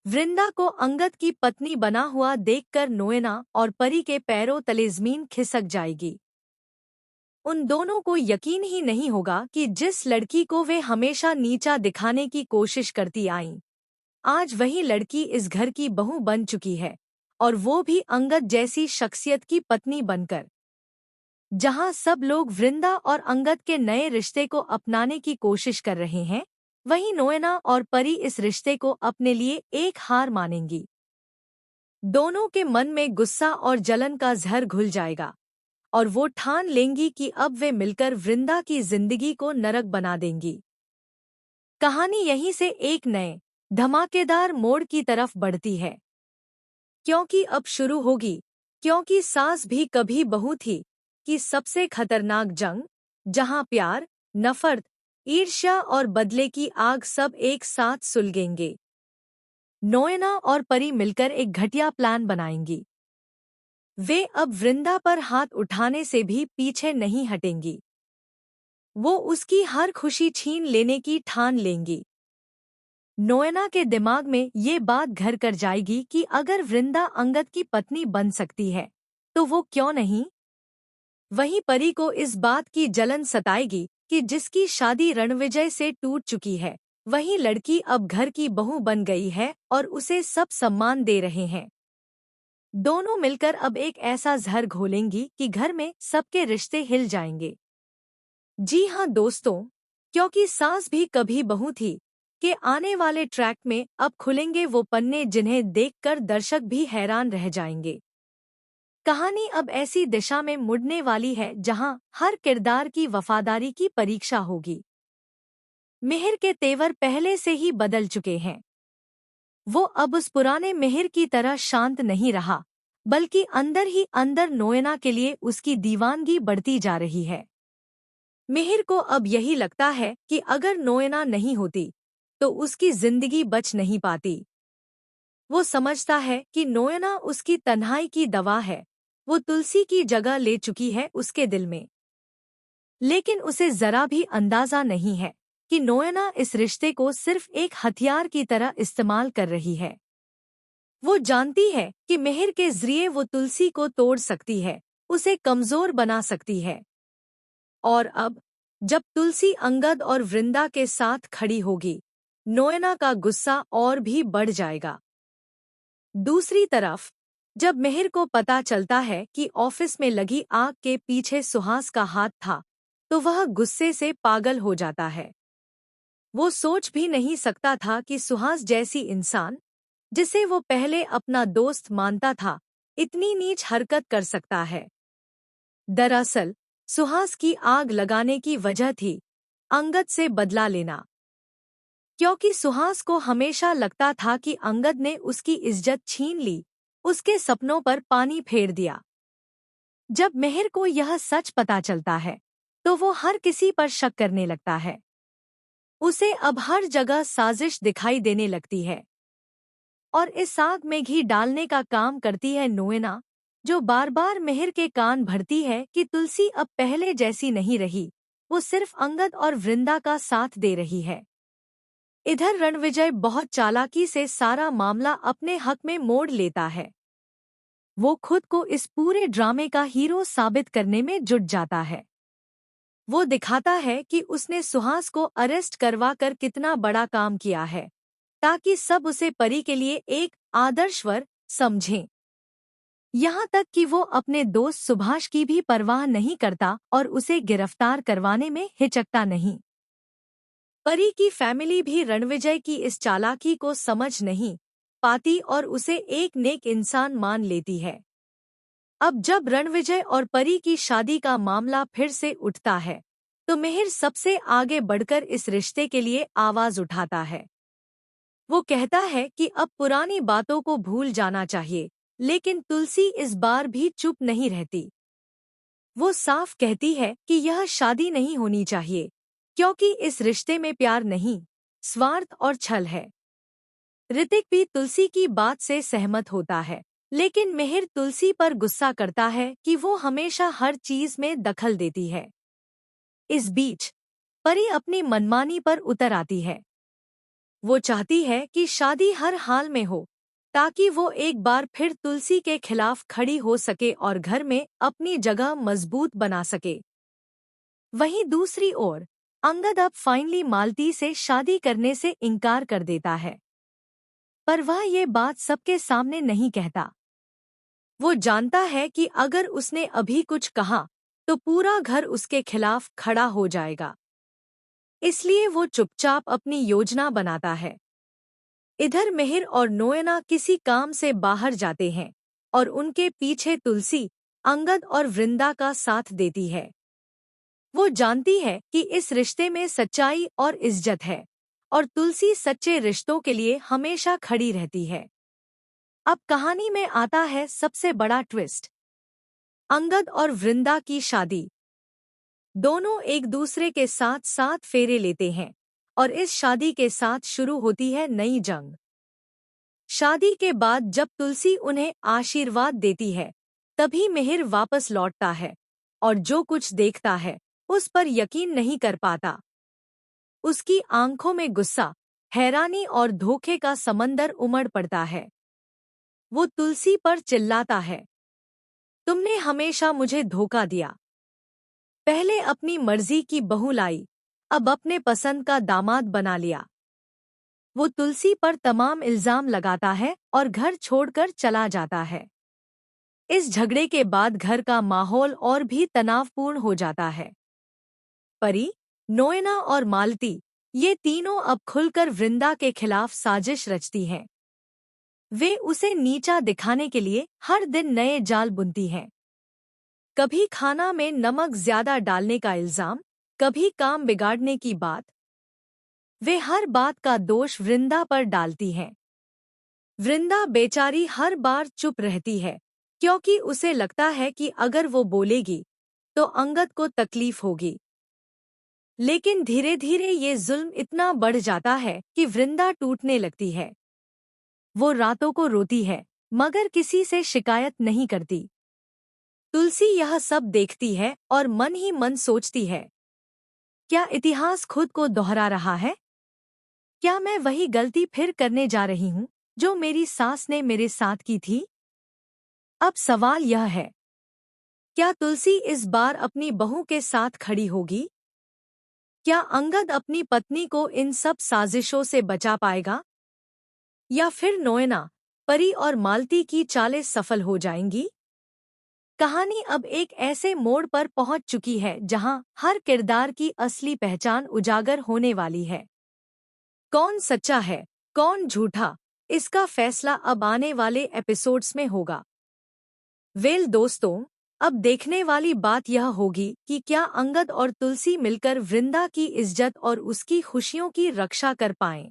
वृंदा को अंगद की पत्नी बना हुआ देखकर नोएना और परी के पैरों तले जमीन खिसक जाएगी। उन दोनों को यकीन ही नहीं होगा कि जिस लड़की को वे हमेशा नीचा दिखाने की कोशिश करती आईं, आज वही लड़की इस घर की बहू बन चुकी है, और वो भी अंगद जैसी शख्सियत की पत्नी बनकर। जहां सब लोग वृंदा और अंगद के नए रिश्ते को अपनाने की कोशिश कर रहे हैं, वहीं नोएना और परी इस रिश्ते को अपने लिए एक हार मानेंगी। दोनों के मन में गुस्सा और जलन का जहर घुल जाएगा, और वो ठान लेंगी कि अब वे मिलकर वृंदा की जिंदगी को नरक बना देंगी। कहानी यहीं से एक नए धमाकेदार मोड़ की तरफ बढ़ती है, क्योंकि अब शुरू होगी क्योंकि सास भी कभी बहू थी कि सबसे खतरनाक जंग, जहां प्यार, नफरत, ईर्ष्या और बदले की आग सब एक साथ सुलगेंगे। नोएना और परी मिलकर एक घटिया प्लान बनाएंगी। वे अब वृंदा पर हाथ उठाने से भी पीछे नहीं हटेंगी। वो उसकी हर खुशी छीन लेने की ठान लेंगी। नोएना के दिमाग में ये बात घर कर जाएगी कि अगर वृंदा अंगद की पत्नी बन सकती है, तो वो क्यों नहीं। वहीं परी को इस बात की जलन सताएगी कि जिसकी शादी रणविजय से टूट चुकी है, वही लड़की अब घर की बहू बन गई है और उसे सब सम्मान दे रहे हैं। दोनों मिलकर अब एक ऐसा जहर घोलेंगी कि घर में सबके रिश्ते हिल जाएंगे। जी हाँ दोस्तों, क्योंकि सास भी कभी बहू थी के आने वाले ट्रैक में अब खुलेंगे वो पन्ने जिन्हें देखकर दर्शक भी हैरान रह जाएंगे। कहानी अब ऐसी दिशा में मुड़ने वाली है जहां हर किरदार की वफादारी की परीक्षा होगी। मिहिर के तेवर पहले से ही बदल चुके हैं। वो अब उस पुराने मिहिर की तरह शांत नहीं रहा, बल्कि अंदर ही अंदर नोएना के लिए उसकी दीवानगी बढ़ती जा रही है। मिहिर को अब यही लगता है कि अगर नोएना नहीं होती तो उसकी जिंदगी बच नहीं पाती। वो समझता है कि नोएना उसकी तन्हाई की दवा है, वो तुलसी की जगह ले चुकी है उसके दिल में। लेकिन उसे जरा भी अंदाजा नहीं है कि नोएना इस रिश्ते को सिर्फ एक हथियार की तरह इस्तेमाल कर रही है। वो जानती है कि मिहिर के जरिए वो तुलसी को तोड़ सकती है, उसे कमजोर बना सकती है। और अब जब तुलसी अंगद और वृंदा के साथ खड़ी होगी, नोएना का गुस्सा और भी बढ़ जाएगा। दूसरी तरफ जब मिहिर को पता चलता है कि ऑफिस में लगी आग के पीछे सुहास का हाथ था, तो वह गुस्से से पागल हो जाता है। वो सोच भी नहीं सकता था कि सुहास जैसी इंसान, जिसे वो पहले अपना दोस्त मानता था, इतनी नीच हरकत कर सकता है। दरअसल सुहास की आग लगाने की वजह थी अंगद से बदला लेना, क्योंकि सुहास को हमेशा लगता था कि अंगद ने उसकी इज्जत छीन ली, उसके सपनों पर पानी फेर दिया। जब मिहिर को यह सच पता चलता है, तो वो हर किसी पर शक करने लगता है। उसे अब हर जगह साजिश दिखाई देने लगती है, और इस आग में घी डालने का काम करती है नोएना, जो बार बार मिहिर के कान भरती है कि तुलसी अब पहले जैसी नहीं रही, वो सिर्फ अंगद और वृंदा का साथ दे रही है। इधर रणविजय बहुत चालाकी से सारा मामला अपने हक में मोड़ लेता है। वो खुद को इस पूरे ड्रामे का हीरो साबित करने में जुट जाता है। वो दिखाता है कि उसने सुहास को अरेस्ट करवा कर कितना बड़ा काम किया है, ताकि सब उसे परी के लिए एक आदर्शवर समझें। यहाँ तक कि वो अपने दोस्त सुभाष की भी परवाह नहीं करता और उसे गिरफ्तार करवाने में हिचकता नहीं। परी की फैमिली भी रणविजय की इस चालाकी को समझ नहीं पाती और उसे एक नेक इंसान मान लेती है। अब जब रणविजय और परी की शादी का मामला फिर से उठता है, तो मिहिर सबसे आगे बढ़कर इस रिश्ते के लिए आवाज उठाता है। वो कहता है कि अब पुरानी बातों को भूल जाना चाहिए, लेकिन तुलसी इस बार भी चुप नहीं रहती। वो साफ कहती है कि यह शादी नहीं होनी चाहिए, क्योंकि इस रिश्ते में प्यार नहीं, स्वार्थ और छल है। ऋतिक भी तुलसी की बात से सहमत होता है, लेकिन मिहिर तुलसी पर गुस्सा करता है कि वो हमेशा हर चीज में दखल देती है। इस बीच परी अपनी मनमानी पर उतर आती है। वो चाहती है कि शादी हर हाल में हो, ताकि वो एक बार फिर तुलसी के खिलाफ खड़ी हो सके और घर में अपनी जगह मजबूत बना सके। वहीं दूसरी ओर अंगद अब फाइनली मालती से शादी करने से इनकार कर देता है, पर वह ये बात सबके सामने नहीं कहता। वो जानता है कि अगर उसने अभी कुछ कहा तो पूरा घर उसके खिलाफ खड़ा हो जाएगा, इसलिए वो चुपचाप अपनी योजना बनाता है। इधर मिहिर और नोएना किसी काम से बाहर जाते हैं और उनके पीछे तुलसी अंगद और वृंदा का साथ देती है। वो जानती है कि इस रिश्ते में सच्चाई और इज्जत है और तुलसी सच्चे रिश्तों के लिए हमेशा खड़ी रहती है। अब कहानी में आता है सबसे बड़ा ट्विस्ट, अंगद और वृंदा की शादी। दोनों एक दूसरे के साथ साथ फेरे लेते हैं और इस शादी के साथ शुरू होती है नई जंग। शादी के बाद जब तुलसी उन्हें आशीर्वाद देती है, तभी मिहिर वापस लौटता है और जो कुछ देखता है उस पर यकीन नहीं कर पाता। उसकी आंखों में गुस्सा, हैरानी और धोखे का समंदर उमड़ पड़ता है। वो तुलसी पर चिल्लाता है, तुमने हमेशा मुझे धोखा दिया। पहले अपनी मर्जी की बहू लाई, अब अपने पसंद का दामाद बना लिया। वो तुलसी पर तमाम इल्जाम लगाता है और घर छोड़कर चला जाता है। इस झगड़े के बाद घर का माहौल और भी तनावपूर्ण हो जाता है। परी, नोएना और मालती, ये तीनों अब खुलकर वृंदा के खिलाफ साजिश रचती हैं। वे उसे नीचा दिखाने के लिए हर दिन नए जाल बुनती हैं। कभी खाना में नमक ज्यादा डालने का इल्जाम, कभी काम बिगाड़ने की बात। वे हर बात का दोष वृंदा पर डालती हैं। वृंदा बेचारी हर बार चुप रहती है, क्योंकि उसे लगता है कि अगर वो बोलेगी तो अंगद को तकलीफ होगी। लेकिन धीरे धीरे ये जुल्म इतना बढ़ जाता है कि वृंदा टूटने लगती है। वो रातों को रोती है, मगर किसी से शिकायत नहीं करती। तुलसी यह सब देखती है और मन ही मन सोचती है, क्या इतिहास खुद को दोहरा रहा है? क्या मैं वही गलती फिर करने जा रही हूँ जो मेरी सास ने मेरे साथ की थी? अब सवाल यह है, क्या तुलसी इस बार अपनी बहू के साथ खड़ी होगी? क्या अंगद अपनी पत्नी को इन सब साजिशों से बचा पाएगा? या फिर नोएना, परी और मालती की चालें सफल हो जाएंगी? कहानी अब एक ऐसे मोड़ पर पहुंच चुकी है जहां हर किरदार की असली पहचान उजागर होने वाली है। कौन सच्चा है, कौन झूठा, इसका फैसला अब आने वाले एपिसोड्स में होगा। वेल दोस्तों, अब देखने वाली बात यह होगी कि क्या अंगद और तुलसी मिलकर वृंदा की इज्जत और उसकी खुशियों की रक्षा कर पाएं।